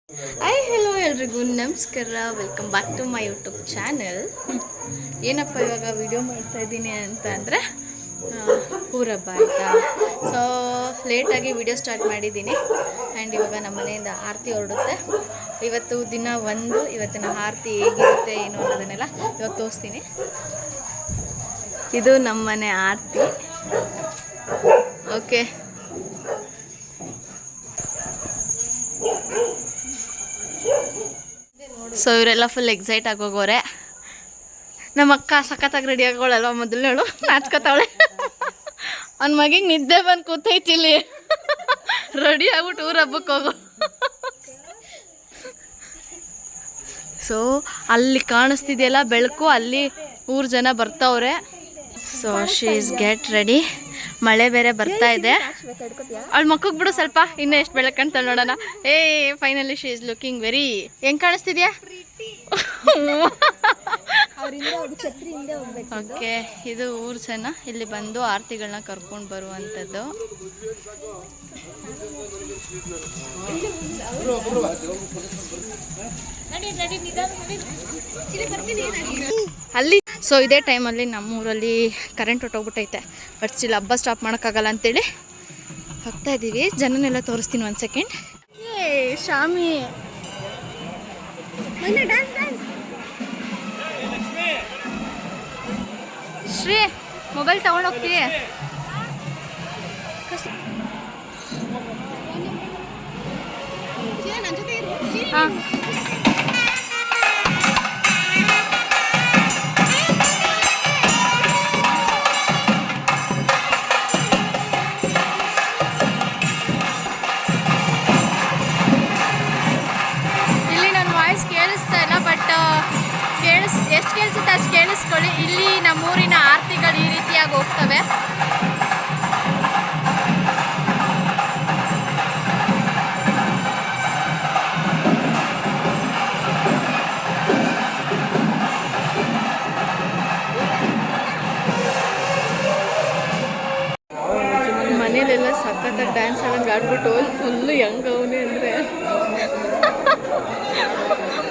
Hi hello ಎಲ್ರಿಗೂ ನಮಸ್ಕಾರ. Welcome back to my YouTube channel. ಏನಪ್ಪ ಇವಾಗ ವಿಡಿಯೋ ಮಾಡ್ತಾ ಇದ್ದೀನಿ ಅಂತ ಅಂದರೆ ಊರ ಹಬ್ಬ ಆಯಿತಾ. ಸೊ ಲೇಟಾಗಿ ವಿಡಿಯೋ ಸ್ಟಾರ್ಟ್ ಮಾಡಿದ್ದೀನಿ. ಆ್ಯಂಡ್ ಇವಾಗ ನಮ್ಮ ಮನೆಯಿಂದ ಆರತಿ ಹೊರಡುತ್ತೆ. ಇವತ್ತು ದಿನ ಒಂದು ಇವತ್ತಿನ ಆರತಿ ಹೇಗಿರುತ್ತೆ ಏನು ಅನ್ನೋದನ್ನೆಲ್ಲ ಇವಾಗ ತೋರಿಸ್ತೀನಿ. ಇದು ನಮ್ಮ ಮನೆ ಆರತಿ. ಓಕೆ, ಸೊ ಇವರೆಲ್ಲ ಫುಲ್ ಎಕ್ಸೈಟ್ ಆಗೋಗೋರೆ. ನಮ್ಮ ಅಕ್ಕ ಸಖತ್ತಾಗಿ ರೆಡಿ ಆಗೋಳಲ್ವ, ಮೊದಲನೇಳು ನಾಚ್ಕೋತಾವಳೆ. ಅವ್ನ ಮಗಿಗೆ ನಿದ್ದೆ ಬಂದು ಕೂತೈತಿ ಇಲ್ಲಿ. ರೆಡಿ ಆಗ್ಬಿಟ್ಟು ಊರ ಹಬ್ಬಕ್ಕೆ ಹೋಗೋ. ಸೊ ಅಲ್ಲಿ ಕಾಣಿಸ್ತಿದೆಯಲ್ಲ ಬೆಳಕು, ಅಲ್ಲಿ ಊರು ಜನ ಬರ್ತಾವ್ರೆ. So she is get ready. ಮಳೆ ಬೇರೆ ಬರ್ತಾ ಇದೆ. ಅವಳು ಮಕ್ಕಕ್ಕೆ ಬಿಡು ಸ್ವಲ್ಪ, ಇನ್ನೂ ಎಷ್ಟು ಬೆಳಕಂತ ನೋಡೋಣ. Finally she is looking very, ಹೆಂಗೆ ಕಾಣಿಸ್ತಿದ್ಯಾ? ಓಕೆ, ಇದು ಊರು ಜನ ಇಲ್ಲಿ ಬಂದು ಆರತಿಗಳನ್ನ ಕರ್ಕೊಂಡು ಬರುವಂಥದ್ದು. ಅಲ್ಲಿ ಸೊ ಇದೇ ಟೈಮಲ್ಲಿ ನಮ್ಮೂರಲ್ಲಿ ಕರೆಂಟ್ ಹೊಟ್ಟೋಗ್ಬಿಟ್ಟೈತೆ. ಬಟ್ ಸ್ಟಿಲ್ ಹಬ್ಬ ಸ್ಟಾಪ್ ಮಾಡೋಕ್ಕಾಗಲ್ಲ ಅಂತೇಳಿ ಹೋಗ್ತಾ ಇದ್ದೀವಿ. ಜನನೆಲ್ಲ ತೋರಿಸ್ತೀನಿ ಒಂದು ಸೆಕೆಂಡ್. ಶಾಮಿ ಶ್ರೀ ಮೊಬೈಲ್ ತಗೊಂಡೋಗ್ತೀವಿ. ಹಾಂ, ಎಷ್ಟು ಕೇಳಿಸುತ್ತೆ ಅಷ್ಟು ಕೇಳಿಸ್ಕೊಳ್ಳಿ. ಇಲ್ಲಿ ನಮ್ಮೂರಿನ ಆರತಿಗಳು ಈ ರೀತಿಯಾಗಿ ಹೋಗ್ತವೆ. ಮನೇಲೆಲ್ಲ ಸಖತ್ತಾಗಿ ಡ್ಯಾನ್ಸ್ ಆಡೋಂಗೆ ಆಡ್ಬಿಟ್ಟು ಫುಲ್ಲು ಯಂಗ್ ಅವನೇ ಅಂದರೆ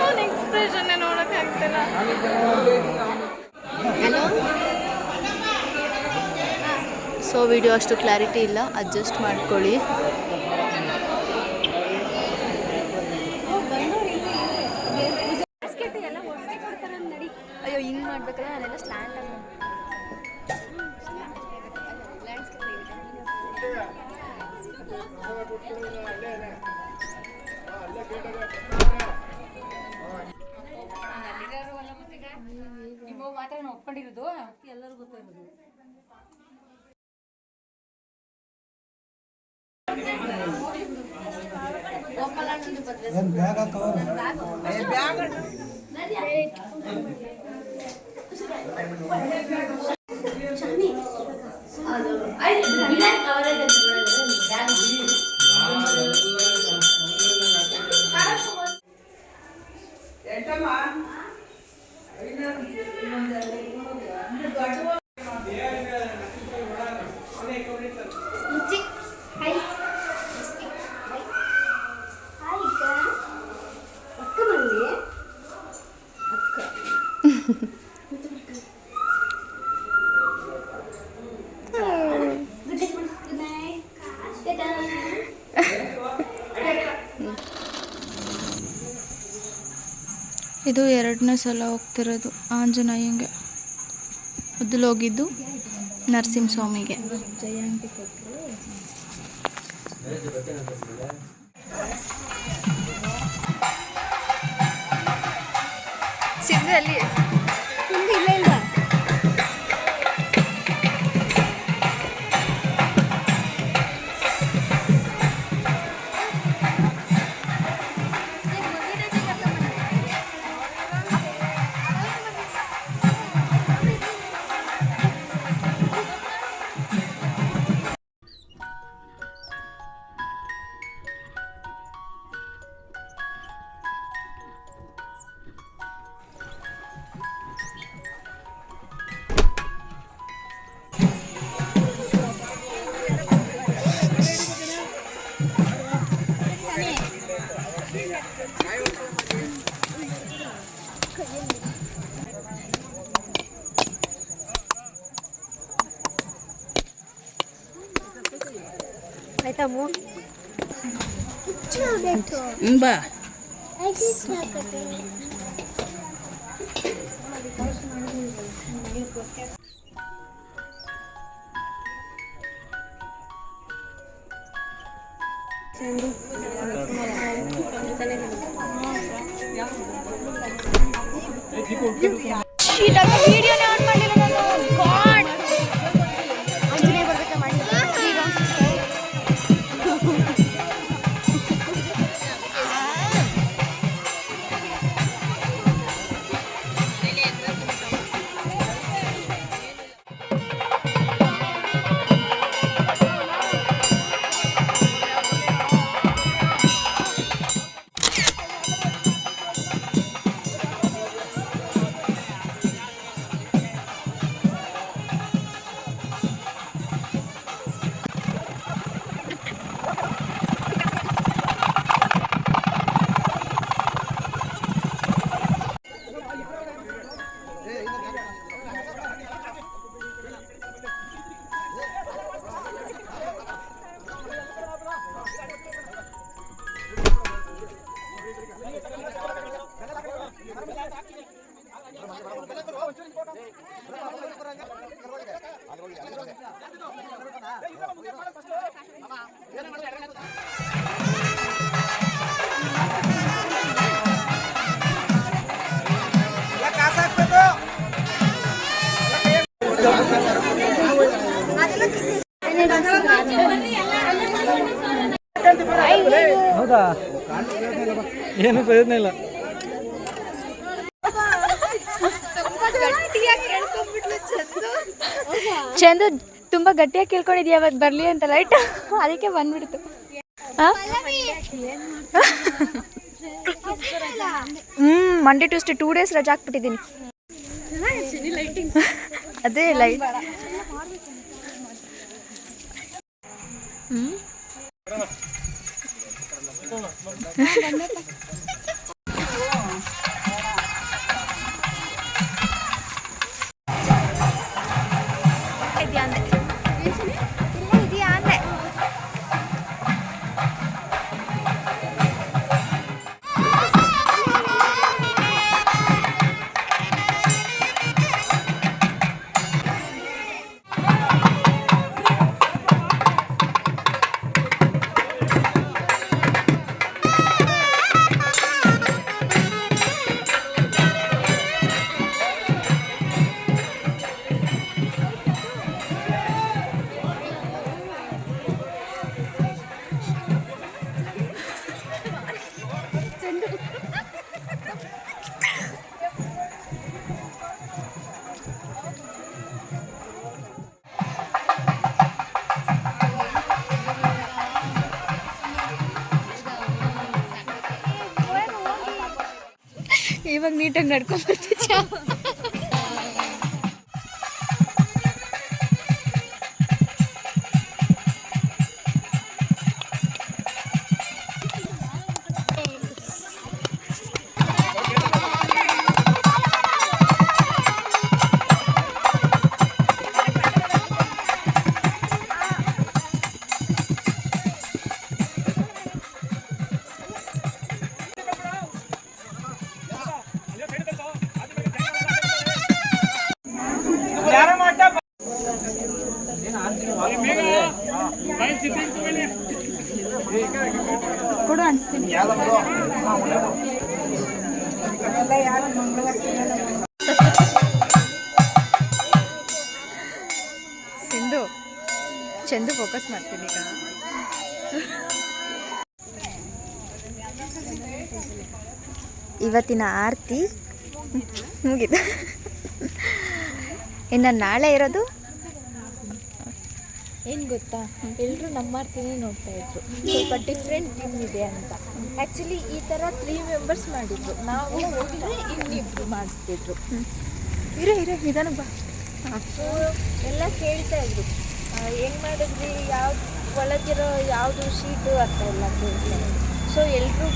ಅವನ ಎಕ್ಸ್ಪ್ರೆಷನ್ನೇ ನೋಡೋಕ್ಕಾಗ್ತಿಲ್ಲ. ಹಲೋ. ಸೊ ವಿಡಿಯೋ ಅಷ್ಟು ಕ್ಲಾರಿಟಿ ಇಲ್ಲ, ಅಡ್ಜಸ್ಟ್ ಮಾಡ್ಕೊಳ್ಳಿ. ಅಯ್ಯೋ ಹಿಂಗೆ ಮಾಡ್ಬೇಕಲ್ಲ, ನಾನೆಲ್ಲ ಸ್ಟ್ಯಾಂಡ್ ಮಾತ್ರ ಒಪ್ಕೊಂಡಿರೋದು ಎಲ್ಲರೂ ಗೊತ್ತಿರೋದು. ಇದು 2ನೇ ಸಲ ಹೋಗ್ತಿರೋದು ಆಂಜನೇಯಂಗೆ. ಮೊದಲು ಹೋಗಿದ್ದು ನರಸಿಂಹಸ್ವಾಮಿಗೆ. ಸಿದ್ಧಲ್ಲಿ ಇಲ್ಲ ಇಲ್ಲ ಆಯ್ತಾ ಮೂ ಬಾ ವಿಡಿಯೋನೇ ಆನ್ ಮಾಡಲಿಲ್ಲ ನಾನು ಗಾಡ್ ಅಷ್ಟೇ ಬರ್ಬೇಕಾ ಮಾಡಿ ಹೌದಾ ಏನು ಪ್ರಯೋಜನ ಇಲ್ಲ. ಚಂದು ತುಂಬಾ ಗಟ್ಟಿಯಾಗಿ ಕೇಳ್ಕೊಂಡಿದ್ಯಾ ಅವತ್ತು ಬರ್ಲಿ ಅಂತ ಲೈಟ್ ಅದಕ್ಕೆ ಬಂದ್ಬಿಡ್ತು. ಮಂಡೇ ಟ್ಯೂಸ್ಡೇ 2 days ರಜಾ ಹಾಕ್ಬಿಟ್ಟಿದ್ದೀನಿ. ಅದೇ ಲೈಟ್ ಇವಾಗ ನೀಟಾಗಿ ನಡ್ಕೊಂಡ್ ಬರ್ತಿದ್ದ. ಕೊಡು ಅನ್ಸ್ತೀನಿ. ಸಿಂಧು ಚಂದು ಫೋಕಸ್ ಮಾಡ್ತೀನಿ ಈಗ. ಇವತ್ತಿನ ಆರತಿ ಮುಗಿದು ಇನ್ನು ನಾಳೆ ಇರೋದು ಏನು ಗೊತ್ತಾ, ಎಲ್ಲರೂ ನಮ್ಮ ಆರ್ತಿನೇ ನೋಡ್ತಾ ಇದ್ರು. ಸ್ವಲ್ಪ ಡಿಫ್ರೆಂಟ್ ಟೀಮ್ ಇದೆ ಅಂತ. ಆ್ಯಕ್ಚುಲಿ ಈ ಥರ 3 ಮೆಂಬರ್ಸ್ ಮಾಡಿದ್ರು, ನಾವು ಹೋಗಿದ್ರೆ ಇನ್ನಿಬ್ರು ಮಾಡಿಸ್ತಿದ್ರು. ನಿಧಾನ ಬಾ. ಸೊ ಎಲ್ಲ ಕೇಳ್ತಾ ಇದ್ರು, ಹೆಂಗೆ ಮಾಡಿದ್ರಿ, ಯಾವ್ದು ಒಳಗಿರೋ ಯಾವುದು ಶೀಟು ಅಂತ ಎಲ್ಲ ಕೇಳ್ತಾ ಇದ್ರು. ಸೊ ಎಲ್ರಿಗೂ